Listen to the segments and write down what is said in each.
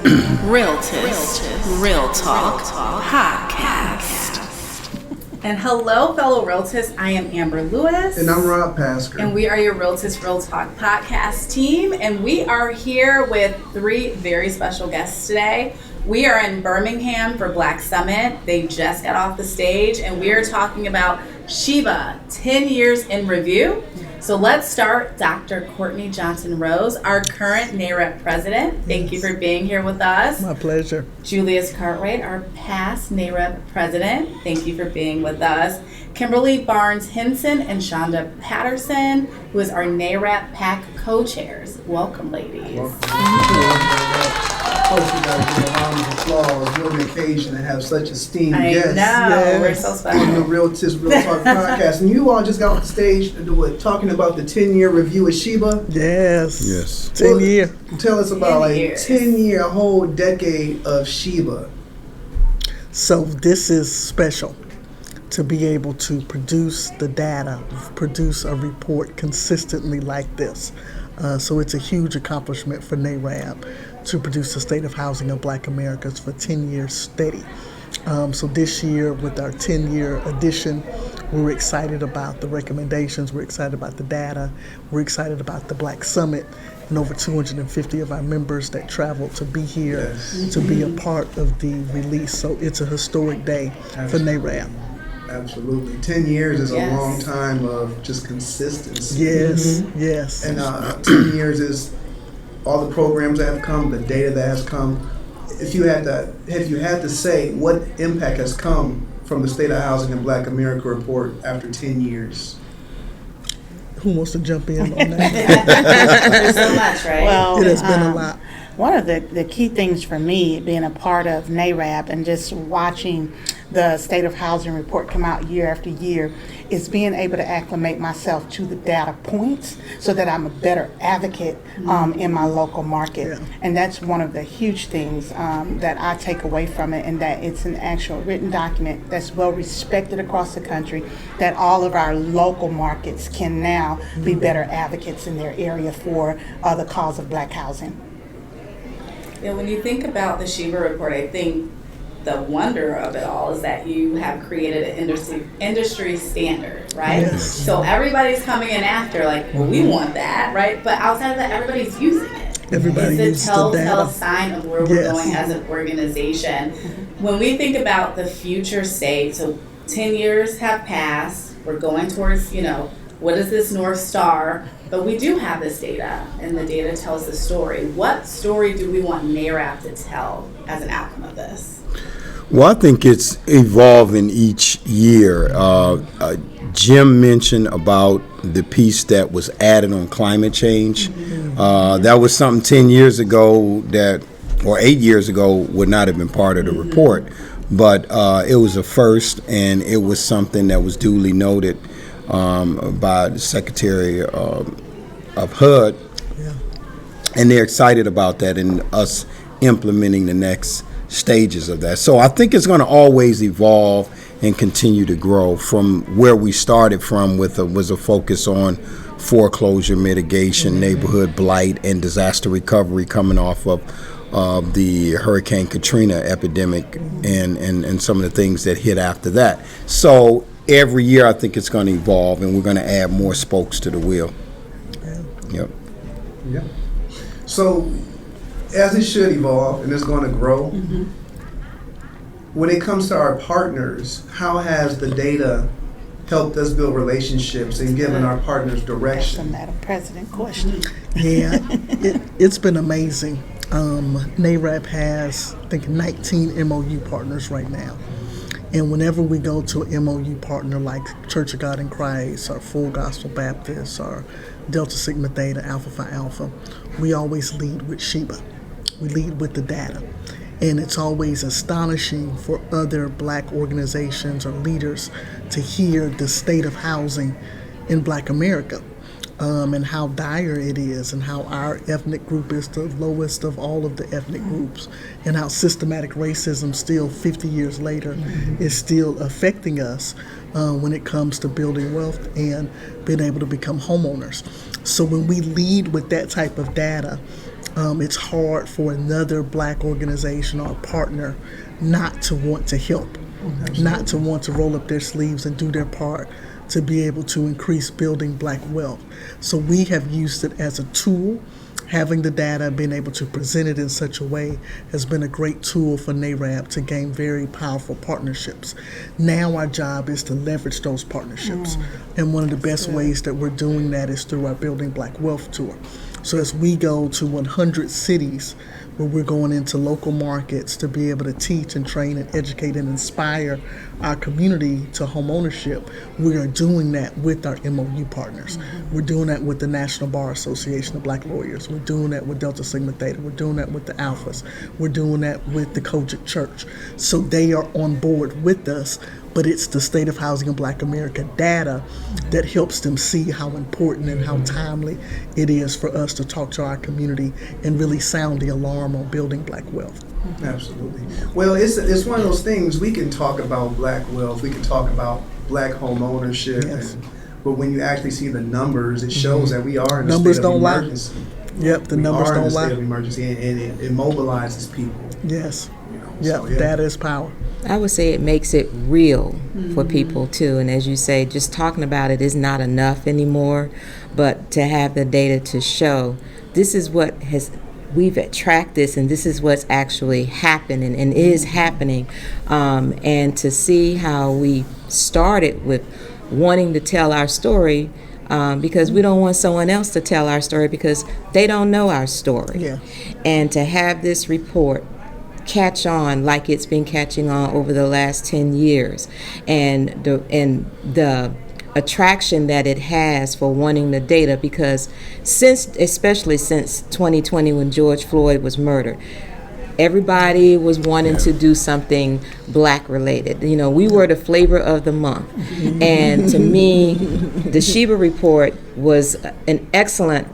Realtist Real Talk Podcast. And hello, fellow Realtists. I am Amber Lewis. And I'm NAREB Past. And we are your Realtist Real Talk Podcast team. And we are here with three very special guests today. We are in Birmingham for Black Summit. They just got off the stage, and we are talking about SHIBA, 10 years in review. So let's start. Dr. Courtney Johnson Rose, our current NAREB President. Thank you for being here with us. My pleasure. Julius Cartwright, our past NAREB President. Thank you for being with us. Kimberly Barnes Henson and Chandra Patterson, who is our NAREB PAC Co-Chairs. Welcome, ladies. Of course, you guys give a round of applause. It's really an occasion to have such esteemed guests. I know, Yes. we're so special. On the Realtist Real Talk Podcast. And you all just got off the stage talking about the 10-year review of SHIBA. Yes. 10 year. Tell us about 10 years. 10-year, a whole decade of SHIBA. So this is special to be able to produce the data, produce a report consistently like this. So it's a huge accomplishment for NAREB to produce the state of housing of Black Americans for 10 years steady. So this year, with our 10-year edition, we're excited about the recommendations, we're excited about the data, we're excited about the Black Summit, and over 250 of our members that traveled to be here to be a part of the release. So it's a historic day for NAREB. Absolutely. 10 years is a long time of just consistency. Yes. And 10 years is all the programs that have come, the data that has come. If you had to say what impact has come from the State of Housing in Black America report after 10 years. Who wants to jump in on that? There's so much, right? Well, It has been a lot. One of the key things for me, being a part of NAREB and just watching the State of Housing report come out year after year, is being able to acclimate myself to the data points so that I'm a better advocate in my local market. Yeah. And that's one of the huge things that I take away from it, and that it's an actual written document that's well respected across the country, that all of our local markets can now be better advocates in their area for the cause of Black housing. Yeah, when you think about the SHIBA report, I think the wonder of it all is that you have created an industry standard, right? Yes. So everybody's coming in after, like, well, we want that, right? But outside of that, everybody's using it. Everybody It's uses a the telltale data. sign of where we're going as an organization. When we think about the future state, so 10 years have passed, we're going towards, what is this North Star? But we do have this data, and the data tells the story. What story do we want NAREB to tell as an outcome of this? Well, I think it's evolving each year. Jim mentioned about the piece that was added on climate change. That was something 10 years ago or 8 years ago would not have been part of the report. But it was a first, and it was something that was duly noted by the Secretary of HUD, and they're excited about that and us implementing the next stages of that. So I think it's going to always evolve and continue to grow from where we started from was a focus on foreclosure mitigation, neighborhood blight, and disaster recovery coming off of the Hurricane Katrina epidemic and some of the things that hit after that. So every year I think it's going to evolve, and we're going to add more spokes to the wheel. Yep. Yeah. So, as it should evolve and it's going to grow, when it comes to our partners, how has the data helped us build relationships and given our partners That's a direction? Madam President question. Yeah, it's been amazing. NAREB has, I think, 19 MOU partners right now. And whenever we go to an MOU partner like Church of God in Christ or Full Gospel Baptist or Delta Sigma Theta, Alpha Phi Alpha, we always lead with SHIBA. We lead with the data. And it's always astonishing for other Black organizations or leaders to hear the state of housing in Black America. And how dire it is, and how our ethnic group is the lowest of all of the ethnic groups, and how systematic racism still 50 years later is still affecting us when it comes to building wealth and being able to become homeowners. So when we lead with that type of data, it's hard for another Black organization or partner not to want to help, not to want to roll up their sleeves and do their part to be able to increase building Black wealth. So we have used it as a tool. Having the data, being able to present it in such a way has been a great tool for NAREB to gain very powerful partnerships. Now our job is to leverage those partnerships. And one of the best ways that we're doing that is through our Building Black Wealth Tour. So as we go to 100 cities where we're going into local markets to be able to teach and train and educate and inspire our community to home ownership, we are doing that with our MOU partners. We're doing that with the National Bar Association of Black Lawyers. We're doing that with Delta Sigma Theta. We're doing that with the Alphas. We're doing that with the Kojic Church. So they are on board with us, but it's the State of Housing in Black America data that helps them see how important and how timely it is for us to talk to our community and really sound the alarm on building Black wealth. Absolutely. Well, it's one of those things. We can talk about Black wealth, we can talk about Black home ownership, but when you actually see the numbers, it shows that we are in a state of emergency. Yep, the numbers don't lie. We are in a state of emergency, and it mobilizes people. Yes. Data is power. I would say it makes it real for people too. And as you say, just talking about it is not enough anymore, but to have the data to show this is what we've tracked this, and this is what's actually happening and is happening. And to see how we started with wanting to tell our story, because we don't want someone else to tell our story because they don't know our story. Yeah. And to have this report catch on like it's been catching on over the last 10 years, and the attraction that it has for wanting the data, because especially since 2020 when George Floyd was murdered, everybody was wanting to do something Black related. You know, we were the flavor of the month. And to me, the SHIBA report was an excellent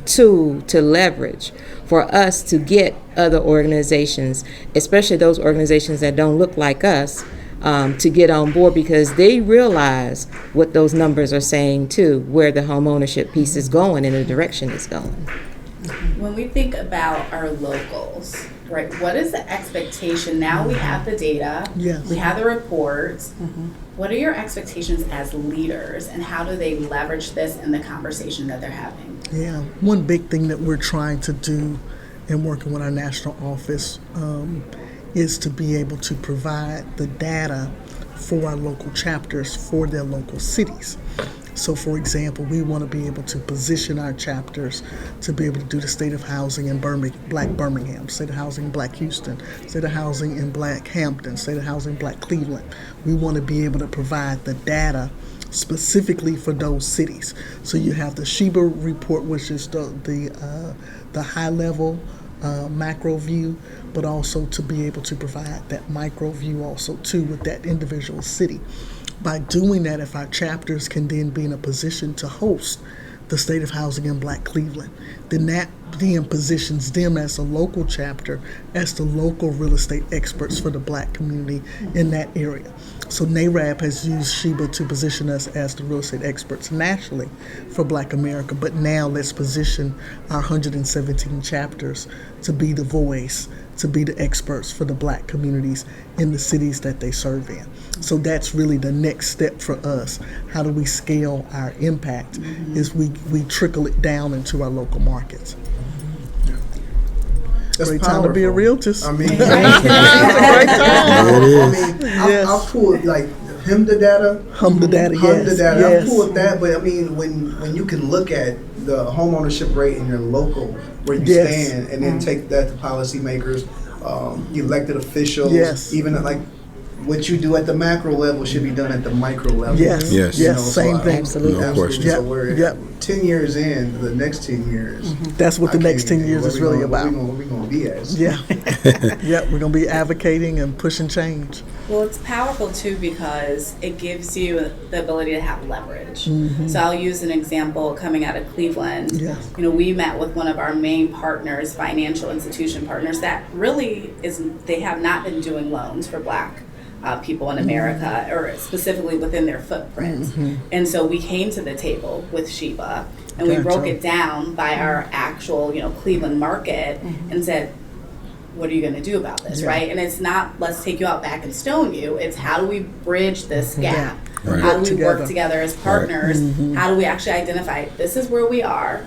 tool to leverage for us to get other organizations, especially those organizations that don't look like us, to get on board, because they realize what those numbers are saying too, where the home ownership piece is going and the direction it's going. When we think about our locals, right, what is the expectation? Now we have the data, we have the reports. What are your expectations as leaders, and how do they leverage this in the conversation that they're having? Yeah, one big thing that we're trying to do in working with our national office is to be able to provide the data for our local chapters for their local cities. So, for example, we want to be able to position our chapters to be able to do the State of Housing in Black Birmingham, State of Housing in Black Houston, State of Housing in Black Hampton, State of Housing in Black Cleveland. We want to be able to provide the data specifically for those cities. So you have the SHIBA report, which is the high level macro view, but also to be able to provide that micro view also too with that individual city. By doing that, if our chapters can then be in a position to host the State of Housing in Black Cleveland, then that then positions them as a local chapter, as the local real estate experts for the Black community in that area. So NAREB has used SHIBA to position us as the real estate experts nationally for Black America, but now let's position our 117 chapters to be the voice, to be the experts for the Black communities in the cities that they serve in. So that's really the next step for us. How do we scale our impact? Is we trickle it down into our local markets. That's great powerful. Time to be a realtist. I mean, it's a great time. I'll pull like the data. The data, yes. I'll pull that, but I mean, when you can look at the home ownership rate in your local where you stand, and then take that to policymakers, elected officials, even like what you do at the macro level should be done at the micro level. Yes. Same thing. Absolutely. No question. So we're 10 years in, the next 10 years. That's what the next 10 years is really about. What we're going to be as. We're going to be advocating and pushing change. Well, it's powerful too because it gives you the ability to have leverage. So I'll use an example coming out of Cleveland. You know, we met with one of our main partners, financial institution partners, that really they have not been doing loans for Black people in America, or specifically within their footprint. And so we came to the table with SHIBA And we broke Gotcha. it down by our actual, Cleveland market and said, what are you going to do about this, Yeah. right? And it's not, let's take you out back and stone you. It's how do we bridge this gap? Right. How do we Together. work together as partners? How do we actually identify, this is where we are.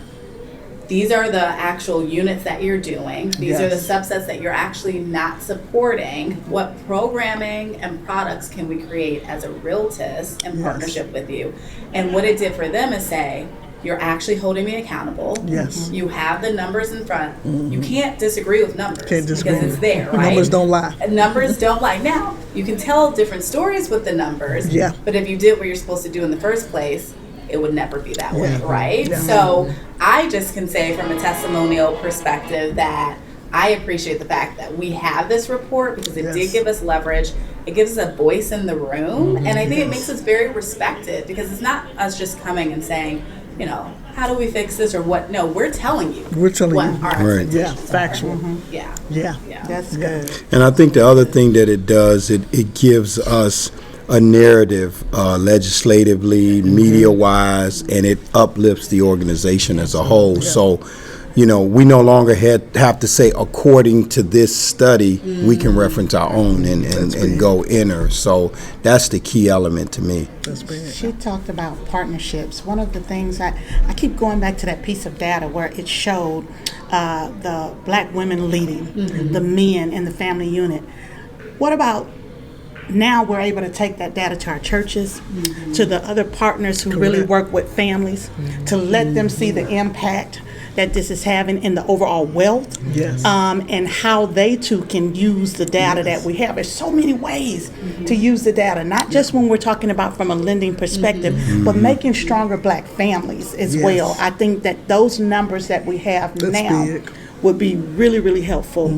These are the actual units that you're doing. These are the Yes. subsets that you're actually not supporting. What programming and products can we create as a realtist in Yes. partnership with you? And what it did for them is say, you're actually holding me accountable. Yes. You have the numbers in front. You can't disagree with numbers Can't disagree. because it's there, right? Numbers don't lie. Numbers don't lie. Now, you can tell different stories with the numbers. Yeah. But if you did what you're supposed to do in the first place, it would never be that way, Yeah. right? Yeah. So I just can say from a testimonial perspective that I appreciate the fact that we have this report because it Yes. did give us leverage. It gives us a voice in the room. And I think it makes us very respected because it's not us just coming and saying, how do we fix this or what? No, we're telling you. We're telling what you. our Right. expectations Yeah, are. factual. Yeah. Yeah. Yeah. That's good. And I think the other thing that it does, it gives us a narrative legislatively, media-wise, and it uplifts the organization as a whole. So, we no longer have to say, according to this study, we can reference our own and go inner. So that's the key element to me. That's big. She talked about partnerships. One of the things I keep going back to that piece of data where it showed the black women leading, the men in the family unit. What about now we're able to take that data to our churches, to the other partners who really work with families, to let them see the impact that this is having in the overall wealth, Yes. and how they too can use the data that we have. There's so many ways to use the data, not just when we're talking about from a lending perspective, but making stronger black families as Yes. well. I think that those numbers that we have That's now big. would be really, really helpful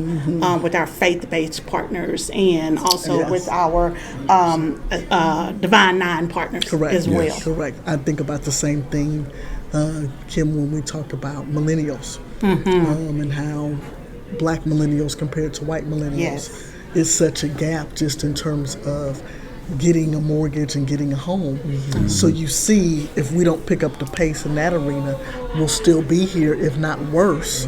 with our faith-based partners and also Yes. with our Divine Nine partners Correct. as well. Correct. I think about the same thing, Kim, when we talk about millennials and how black millennials compared to white millennials Yes. is such a gap just in terms of getting a mortgage and getting a home. So you see, if we don't pick up the pace in that arena, we'll still be here, if not worse,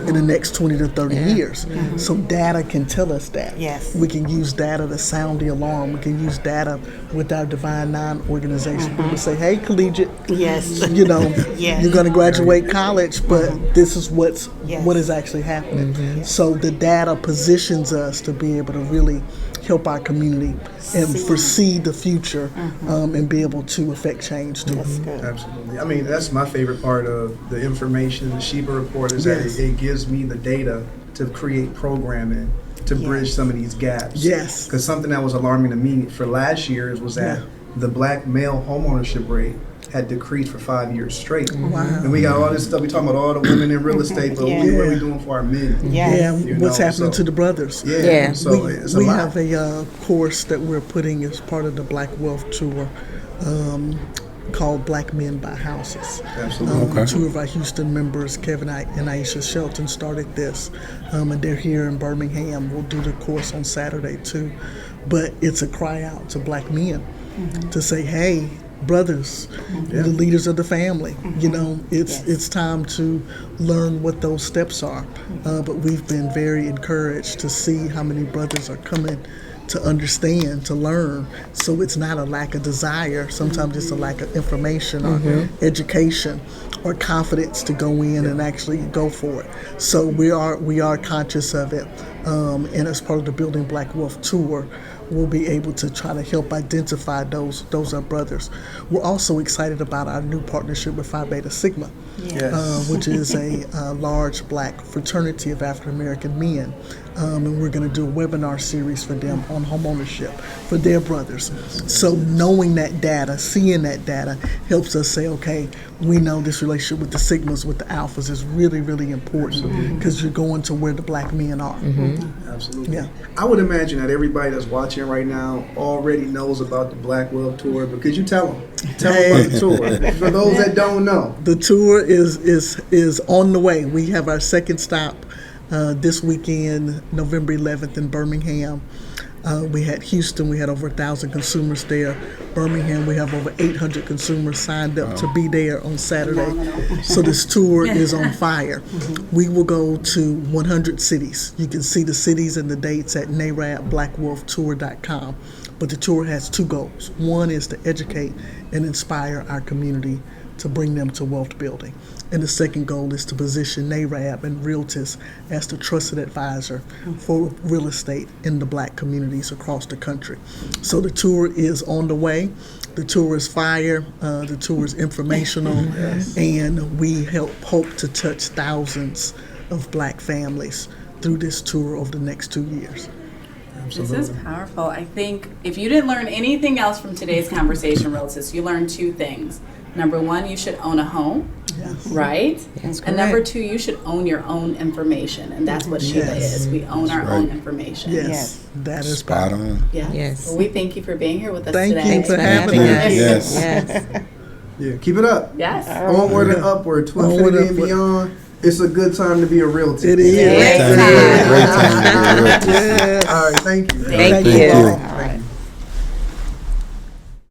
in the next 20 to 30 years. So data can tell us that. Yes. We can use data to sound the alarm. We can use data with our Divine Nine organization. We can say, hey, collegiate, Yes. Yes. you're going to graduate college, but this is what is actually happening. So the data positions us to be able to really help our community and foresee the future and be able to affect change too. That's good. Absolutely. I mean, that's my favorite part of the information, the SHIBA report, is Yes. that it gives me the data to create programming to bridge some of these gaps. Yes. Because something that was alarming to me for last year was that the black male homeownership rate had decreased for 5 years straight. Wow. And we got all this stuff. We talking about all the women in real estate, but what are we doing for our men? Yes. Yeah, You what's know, happening so- to the brothers? Yeah. So it's a we lot. have a course that we're putting as part of the Black Wealth Tour called Black Men Buy Houses. Absolutely. Two of our Houston members, Kevin and Aisha Shelton, started this, and they're here in Birmingham. We'll do the course on Saturday too. But it's a cry out to black men to say, hey, brothers, the leaders of the family, it's time to learn what those steps are. But we've been very encouraged to see how many brothers are coming to understand, to learn. So it's not a lack of desire. Sometimes it's a lack of information or education or confidence to go in and actually go for it. So we are conscious of it. And as part of the Building Black Wealth Tour, we'll be able to try to help identify those are brothers. We're also excited about our new partnership with Phi Beta Sigma, which is a large black fraternity of African American men. And we're going to do a webinar series for them on homeownership for their brothers. So knowing that data, seeing that data, helps us say, okay, we know this relationship with the Sigmas, with the Alphas is really, really important because you're going to where the black men are. Absolutely. Yeah. I would imagine that everybody that's watching right now already knows about the Black Wealth Tour, but could you tell them? Tell them about the tour. For those that don't know. The tour is on the way. We have our second stop this weekend, November 11th in Birmingham. We had Houston, we had over 1,000 consumers there. Birmingham, we have over 800 consumers signed up to be there on Saturday. So this tour is on fire. We will go to 100 cities. You can see the cities and the dates at NAREBBlackWolfTour.com. But the tour has two goals. One is to educate and inspire our community to bring them to wealth building. And the second goal is to position NAREB and Realtist as the trusted advisor for real estate in the Black communities across the country. So the tour is on the way. The tour is fire. The tour is informational. And we hope to touch thousands of Black families through this tour over the next 2 years. This is powerful. I think if you didn't learn anything else from today's conversation, Realtist, you learned two things. Number one, you should own a home, right? That's and number correct. two, you should own your own information. And that's what SHIBA is. We own our own information. Yes, that is Spot on. Yeah. Yes. Well, we thank you for being here with us Thank today. you for Thanks having us. Yes. Yes. Yeah, keep it up. Yes. Onward and upward, to Onward infinity and upward. beyond. It's a good time to be a realtor. It is. Great Great time to be a realtor. All right, thank you. Thank Thank you. you.